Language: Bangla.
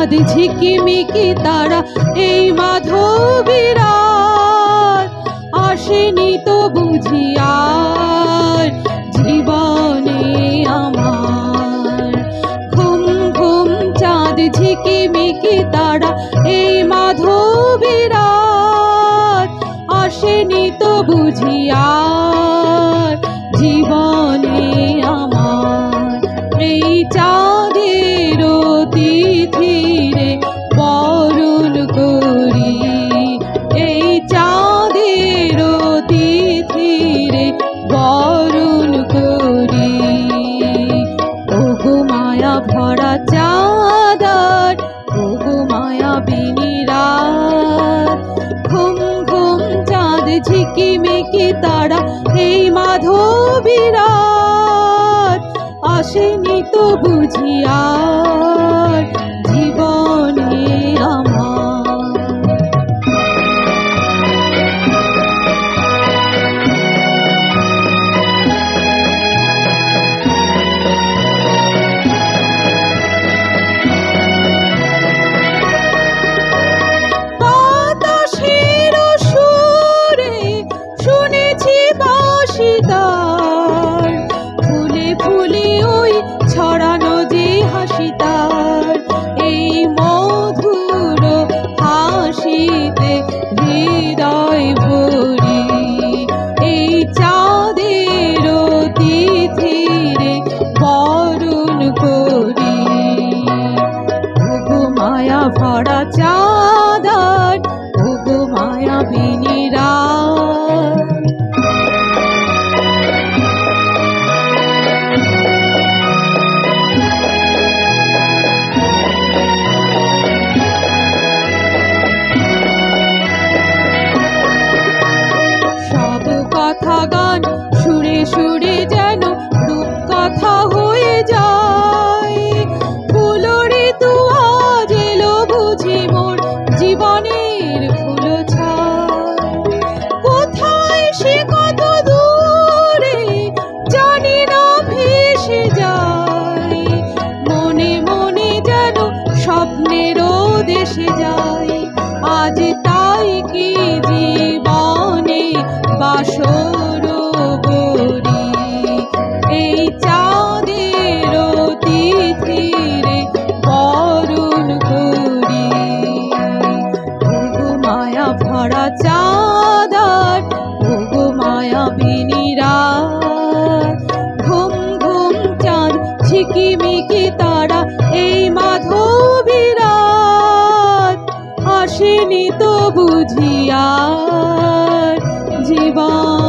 চাঁদ ঝিকিমিকি তারা এই মাধবীর রাত আসেনি তো বুঝি আর জীবনে আমার। ঘুম ঘুম চাঁদ ঝিকিমিকি তারা এই মাধবীর রাত আসেনি তো বুঝি আর জীবনে আমার। এই চাঁদের তিথিরে বরণ করি, এই চাঁদের তিথিরে বরণ করি। ওগো মায়া ভরা চাঁদার, ওগো মায়াবিনী রাত, ঘুম ঘুম চাঁদ ঝিকিমিকি তারা এই মাধবীর রাত আসেনি তো বুঝি আর জীবনে আমার। বাতাসের সুরে শুনেছি বাঁশি তার, ফুলে ফুলে ওই ছড়ানো যে হাসি তার। এই মধুর হাসিতে হৃদয় ভরি, এই চাঁদের তিথিরে বরণ করি। ওগো মায়া ভরা চাঁদার, ওগো মায়াবিনী রাত। সব কথা গান সুরে সুরে যেন রূপ কথা হয়ে যায়। ফুলরে তু আজ এলো বুঝি মোর জীবনের ফুল ছায়। কোথায় সে কত দূরে জানি না ভেসে যায়, মনে মনে যেন স্বপ্নেরও দেশে যায়। আজ তাই কি জীবনে বাসর গরি, এই চাঁদের তিথিরে বরণ করি। ওগো মায়া ভরা চাঁদার, ওগো মায়াবিনী রাত, ঘুম ঘুম চাঁদ ঝিকিমিকি তারা এই মাধবীর রাত আসেনি তো বুঝি আর জীবন।